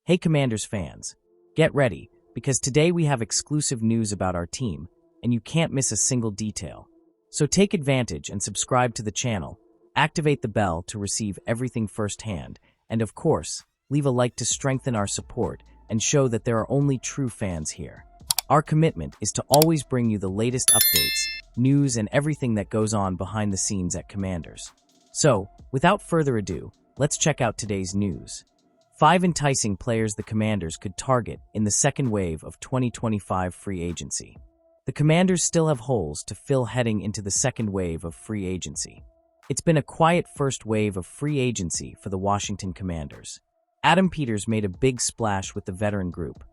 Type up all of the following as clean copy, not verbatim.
Hey Commanders fans, get ready, because today we have exclusive news about our team, and you can't miss a single detail. So take advantage and subscribe to the channel, activate the bell to receive everything firsthand, and of course, leave a like to strengthen our support and show that there are only true fans here. Our commitment is to always bring you the latest updates, news, and everything that goes on behind the scenes at Commanders. So, without further ado, let's check out today's news. 5 enticing players the Commanders could target in the second wave of 2025 free agency. The Commanders still have holes to fill heading into the second wave of free agency. It's been a quiet first wave of free agency for the Washington Commanders. Adam Peters made a big splash with the veteran group,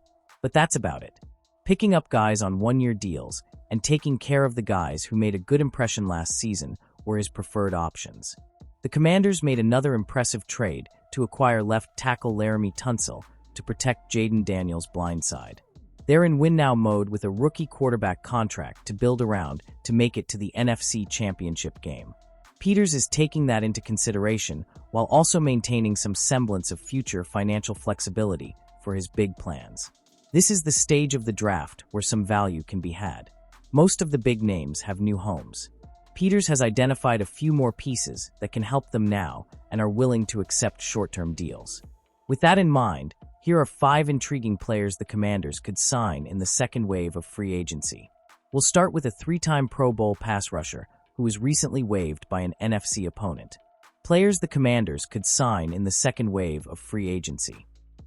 but that's about it. Picking up guys on one-year deals and taking care of the guys who made a good impression last season were his preferred options. The Commanders made another impressive trade to acquire left tackle Lineman to protect Jaden Daniels' blindside. They're in win-now mode with a rookie quarterback contract to build around to make it to the NFC Championship game. Peters is taking that into consideration while also maintaining some semblance of future financial flexibility for his big plans. This is the stage of the draft where some value can be had. Most of the big names have new homes. Peters has identified a few more pieces that can help them now and are willing to accept short-term deals. With that in mind, here are 5 intriguing players the Commanders could sign in the second wave of free agency. We'll start with a 3-time Pro Bowl pass rusher who was recently waived by an NFC opponent. Players the Commanders could sign in the second wave of free agency.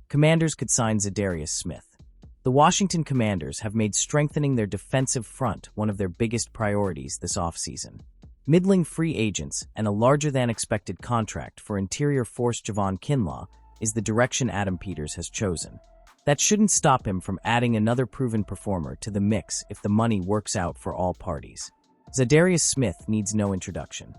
Commanders could sign Zadarius Smith. The Washington Commanders have made strengthening their defensive front one of their biggest priorities this offseason. Middling free agents and a larger-than-expected contract for interior force Javon Kinlaw is the direction Adam Peters has chosen. That shouldn't stop him from adding another proven performer to the mix if the money works out for all parties. Zadarius Smith needs no introduction.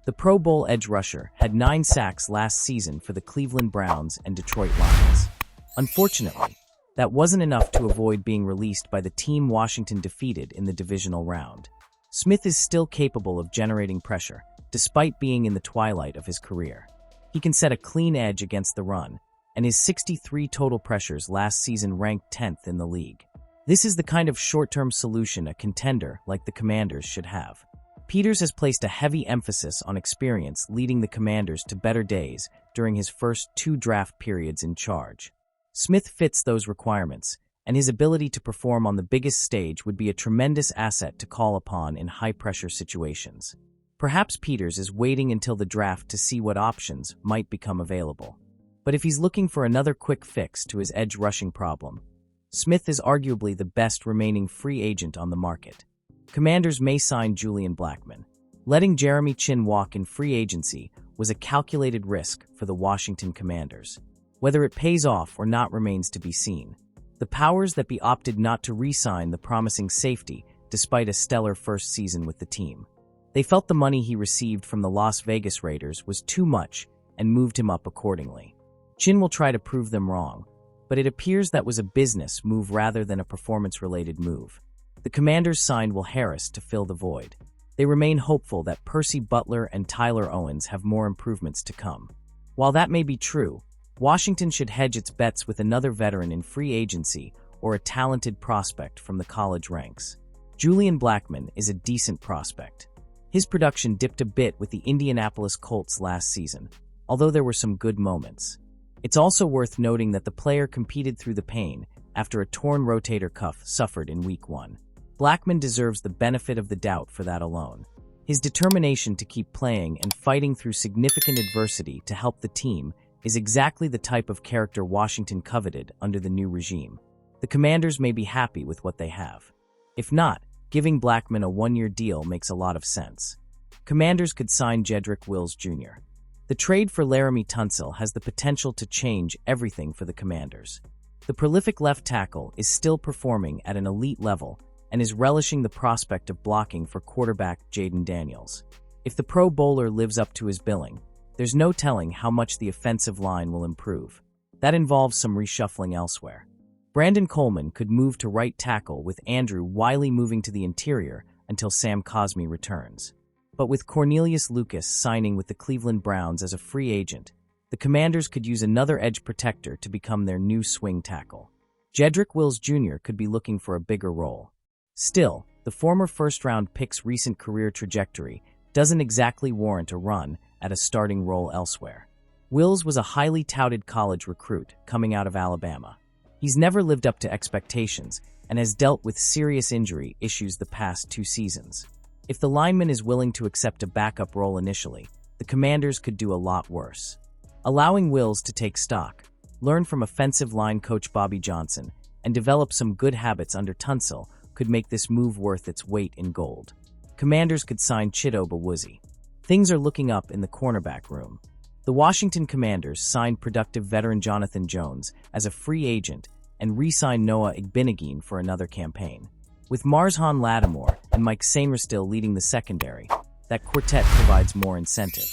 The Pro Bowl edge rusher had 9 sacks last season for the Cleveland Browns and Detroit Lions. Unfortunately, that wasn't enough to avoid being released by the team Washington defeated in the divisional round. Smith is still capable of generating pressure, despite being in the twilight of his career. He can set a clean edge against the run, and his 63 total pressures last season ranked 10th in the league. This is the kind of short-term solution a contender like the Commanders should have. Peters has placed a heavy emphasis on experience leading the Commanders to better days during his first 2 draft periods in charge. Smith fits those requirements, and his ability to perform on the biggest stage would be a tremendous asset to call upon in high-pressure situations. Perhaps Peters is waiting until the draft to see what options might become available. But if he's looking for another quick fix to his edge rushing problem, Smith is arguably the best remaining free agent on the market. Commanders may sign Julian Blackman. Letting Jeremy Chinn walk in free agency was a calculated risk for the Washington Commanders. Whether it pays off or not remains to be seen. The powers that be opted not to re-sign the promising safety despite a stellar first season with the team. They felt the money he received from the Las Vegas Raiders was too much and moved him up accordingly. Chinn will try to prove them wrong, but it appears that was a business move rather than a performance-related move. The Commanders signed Will Harris to fill the void. They remain hopeful that Percy Butler and Tyler Owens have more improvements to come. While that may be true, Washington should hedge its bets with another veteran in free agency or a talented prospect from the college ranks. Julian Blackman is a decent prospect. His production dipped a bit with the Indianapolis Colts last season, although there were some good moments. It's also worth noting that the player competed through the pain after a torn rotator cuff suffered in Week 1. Blackman deserves the benefit of the doubt for that alone. His determination to keep playing and fighting through significant adversity to help the team is exactly the type of character Washington coveted under the new regime. The Commanders may be happy with what they have. If not, giving Blackman a 1-year deal makes a lot of sense. Commanders could sign Jedric Wills Jr. The trade for Laramie Tunsil has the potential to change everything for the Commanders. The prolific left tackle is still performing at an elite level and is relishing the prospect of blocking for quarterback Jaden Daniels. If the Pro Bowler lives up to his billing, there's no telling how much the offensive line will improve. That involves some reshuffling elsewhere. Brandon Coleman could move to right tackle with Andrew Wiley moving to the interior until Sam Cosmi returns. But with Cornelius Lucas signing with the Cleveland Browns as a free agent, the Commanders could use another edge protector to become their new swing tackle. Jedric Wills Jr. could be looking for a bigger role. Still, the former first-round pick's recent career trajectory doesn't exactly warrant a run at a starting role elsewhere. Wills was a highly touted college recruit coming out of Alabama. He's never lived up to expectations and has dealt with serious injury issues the past 2 seasons. If the lineman is willing to accept a backup role initially, the Commanders could do a lot worse. Allowing Wills to take stock, learn from offensive line coach Bobby Johnson, and develop some good habits under Tunsil could make this move worth its weight in gold. Commanders could sign Chidobe Awuzie. Things are looking up in the cornerback room. The Washington Commanders signed productive veteran Jonathan Jones as a free agent and re-signed Noah Igbinoghene for another campaign. With Marshawn Lattimore and Mike Sainristil leading the secondary, that quartet provides more incentive.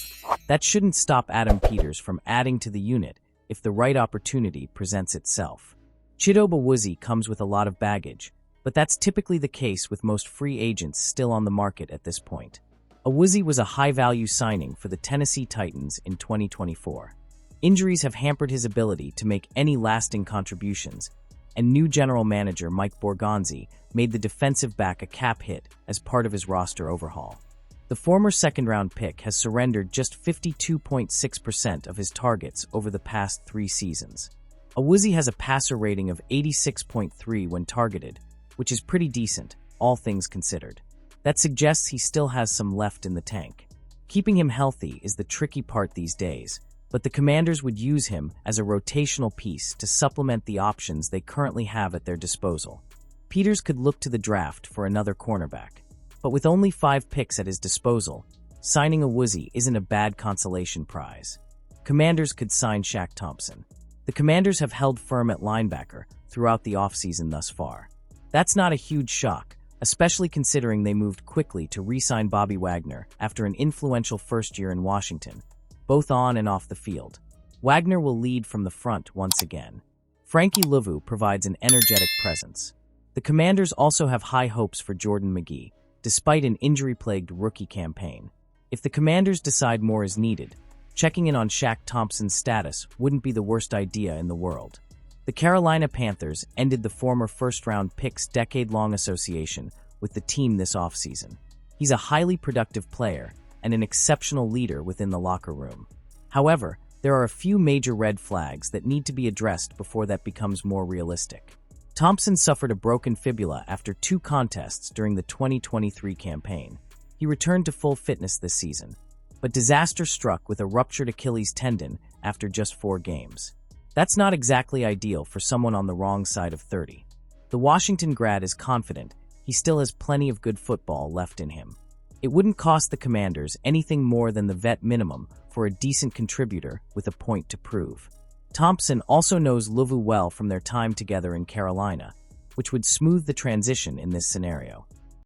That shouldn't stop Adam Peters from adding to the unit if the right opportunity presents itself. Chidobe Awuzie comes with a lot of baggage, but that's typically the case with most free agents still on the market at this point. Awuzie was a high-value signing for the Tennessee Titans in 2024. Injuries have hampered his ability to make any lasting contributions, and new general manager Mike Borgonzi made the defensive back a cap hit as part of his roster overhaul. The former second-round pick has surrendered just 52.6% of his targets over the past 3 seasons. Awuzie has a passer rating of 86.3 when targeted, which is pretty decent, all things considered. That suggests he still has some left in the tank. Keeping him healthy is the tricky part these days, but the Commanders would use him as a rotational piece to supplement the options they currently have at their disposal. Peters could look to the draft for another cornerback, but with only 5 picks at his disposal, signing Awuzie isn't a bad consolation prize. Commanders could sign Shaq Thompson. The Commanders have held firm at linebacker throughout the offseason thus far. That's not a huge shock, especially considering they moved quickly to re-sign Bobby Wagner after an influential first year in Washington, both on and off the field. Wagner will lead from the front once again. Frankie Luvu provides an energetic presence. The Commanders also have high hopes for Jordan McGee, despite an injury-plagued rookie campaign. If the Commanders decide more is needed, checking in on Shaq Thompson's status wouldn't be the worst idea in the world. The Carolina Panthers ended the former first-round pick's decade-long association with the team this offseason. He's a highly productive player and an exceptional leader within the locker room. However, there are a few major red flags that need to be addressed before that becomes more realistic. Thompson suffered a broken fibula after 2 contests during the 2023 campaign. He returned to full fitness this season, but disaster struck with a ruptured Achilles tendon after just 4 games. That's not exactly ideal for someone on the wrong side of 30. The Washington grad is confident he still has plenty of good football left in him. It wouldn't cost the Commanders anything more than the vet minimum for a decent contributor with a point to prove. Thompson also knows Luvu well from their time together in Carolina, which would smooth the transition in this scenario.